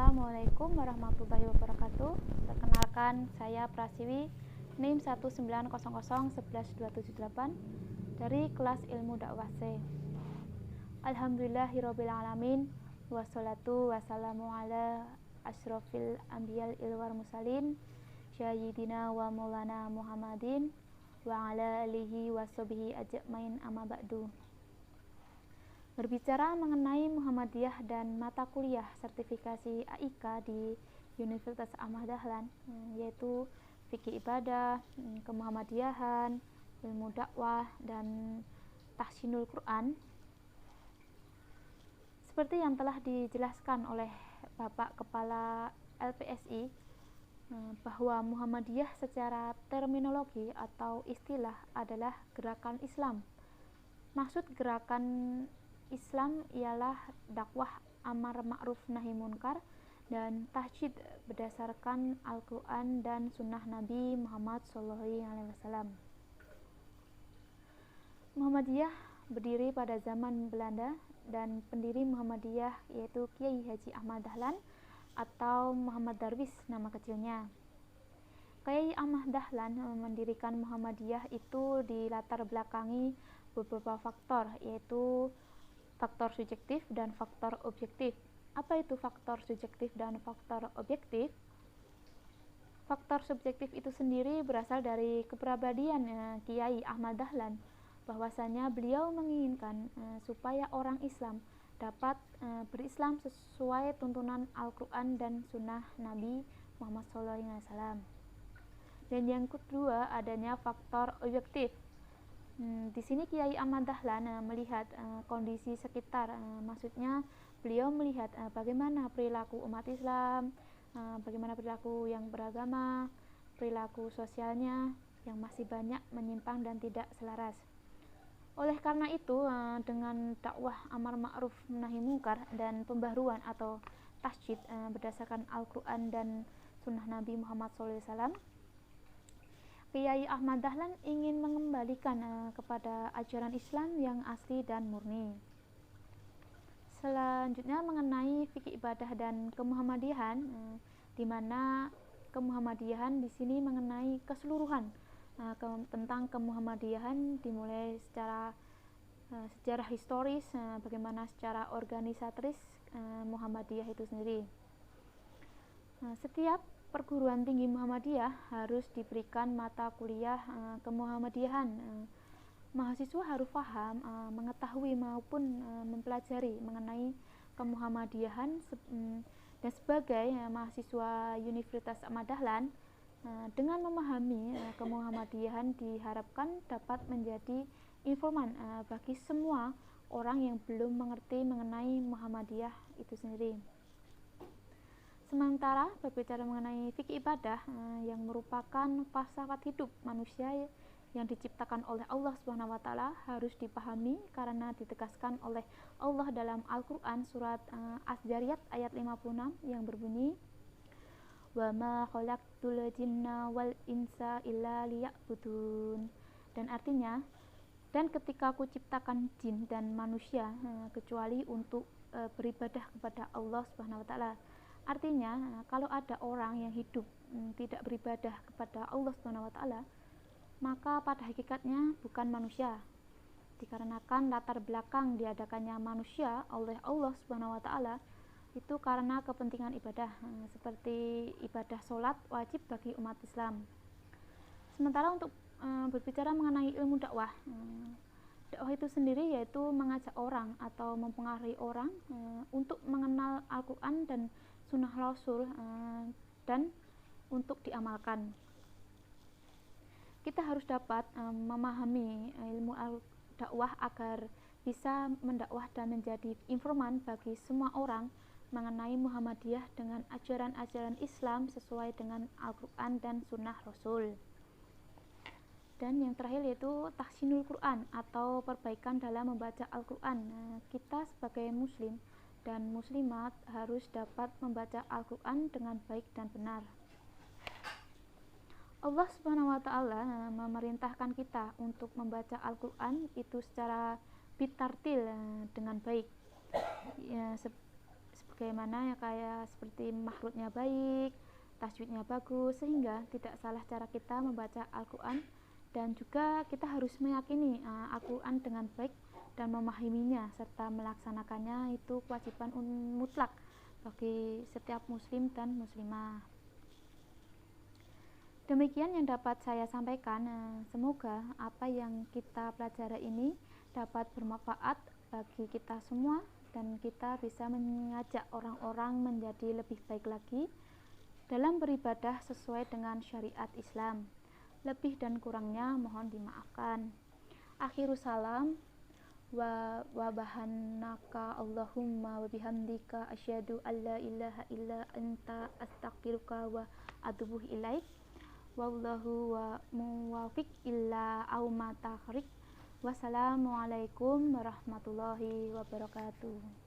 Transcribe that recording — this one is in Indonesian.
Assalamualaikum warahmatullahi wabarakatuh. Perkenalkan, saya Prasiwi, NIM 190011278 dari kelas Ilmu Dakwah C. Alhamdulillahirabbil alamin, wassalatu wassalamu ala asyrofil anbiya'il wal mursalin, sayyidina wa maulana Muhammadin wa ala alihi washabihi ajmain, amma ba'du. Berbicara mengenai Muhammadiyah dan mata kuliah sertifikasi AIK di Universitas Ahmad Dahlan, yaitu fikih ibadah, kemuhammadiyahan, ilmu dakwah, dan tahsinul Quran. Seperti yang telah dijelaskan oleh Bapak Kepala LPSI, bahwa Muhammadiyah secara terminologi atau istilah adalah gerakan Islam. Maksud gerakan Islam ialah dakwah amar ma'ruf nahi munkar dan tajdid berdasarkan Al-Quran dan Sunnah Nabi Muhammad SAW. Muhammadiyah berdiri pada zaman Belanda dan pendiri Muhammadiyah yaitu Kiai Haji Ahmad Dahlan atau Muhammad Darwis nama kecilnya. Kiai Ahmad Dahlan mendirikan Muhammadiyah itu dilatar belakangi beberapa faktor, yaitu faktor subjektif dan faktor objektif. Apa itu faktor subjektif dan faktor objektif? Faktor subjektif itu sendiri berasal dari kepribadian Kiai Ahmad Dahlan, bahwasanya beliau menginginkan supaya orang Islam dapat berislam sesuai tuntunan Al-Quran dan Sunnah Nabi Muhammad SAW. Dan yang kedua, adanya faktor objektif. Di sini Kiai Ahmad Dahlan melihat kondisi sekitar, maksudnya beliau melihat bagaimana perilaku umat Islam, bagaimana perilaku yang beragama, perilaku sosialnya yang masih banyak menyimpang dan tidak selaras. Oleh karena itu, dengan dakwah amar ma'ruf nahi munkar dan pembaharuan atau tasjid berdasarkan Al-Quran dan Sunnah Nabi Muhammad SAW, Kiai Ahmad Dahlan ingin mengembalikan kepada ajaran Islam yang asli dan murni. Selanjutnya mengenai fikih ibadah dan kemuhammadiyahan, di mana kemuhammadiyahan di sini mengenai keseluruhan tentang kemuhammadiyahan, dimulai secara sejarah historis, bagaimana secara organisatoris Muhammadiyah itu sendiri. Setiap perguruan tinggi Muhammadiyah harus diberikan mata kuliah kemuhammadiyahan. Mahasiswa harus paham, mengetahui maupun mempelajari mengenai kemuhammadiyahan dan sebagai mahasiswa Universitas Ahmad Dahlan, dengan memahami kemuhammadiyahan diharapkan dapat menjadi informan bagi semua orang yang belum mengerti mengenai Muhammadiyah itu sendiri. Sementara berbicara mengenai fikih ibadah yang merupakan falsafat hidup manusia yang diciptakan oleh Allah SWT harus dipahami karena ditegaskan oleh Allah dalam Al-Quran surat Az-Zariyat ayat 56 yang berbunyi, wa ma khalaqtul jinna wal insa illa liya'budun. Dan artinya, dan ketika aku ciptakan jin dan manusia kecuali untuk beribadah kepada Allah SWT. Artinya, kalau ada orang yang hidup tidak beribadah kepada Allah SWT, maka pada hakikatnya bukan manusia. Dikarenakan latar belakang diadakannya manusia oleh Allah SWT itu karena kepentingan ibadah, seperti ibadah sholat wajib bagi umat Islam. Sementara untuk berbicara mengenai ilmu dakwah, dakwah itu sendiri yaitu mengajak orang atau mempengaruhi orang untuk mengenal Al-Quran dan Sunnah Rasul dan untuk diamalkan. Kita harus dapat memahami ilmu dakwah agar bisa mendakwah dan menjadi informan bagi semua orang mengenai Muhammadiyah dengan ajaran-ajaran Islam sesuai dengan Al-Quran dan Sunnah Rasul. Dan yang terakhir yaitu tahsinul Quran atau perbaikan dalam membaca Al-Quran. Kita sebagai muslim dan muslimat harus dapat membaca Al-Quran dengan baik dan benar. Allah SWT memerintahkan kita untuk membaca Al-Quran itu secara bitartil dengan baik, bagaimana ya, kayak seperti makhrajnya baik, tajwidnya bagus, sehingga tidak salah cara kita membaca Al-Quran. Dan juga kita harus meyakini Al-Quran dengan baik dan memahaminya serta melaksanakannya, itu kewajiban mutlak bagi setiap muslim dan muslimah. Demikian yang dapat saya sampaikan. Semoga apa yang kita pelajari ini dapat bermanfaat bagi kita semua, dan kita bisa mengajak orang-orang menjadi lebih baik lagi dalam beribadah sesuai dengan syariat Islam. Lebih dan kurangnya mohon dimaafkan. Akhirus salam wa bahanaka Allahumma wa bihamdika asyhadu alla ilaha illa anta astaghfiruka wa atubu ilaik. Wallahu wa muwafiq illa au ma takhrik. Wassalamualaikum warahmatullahi wabarakatuh.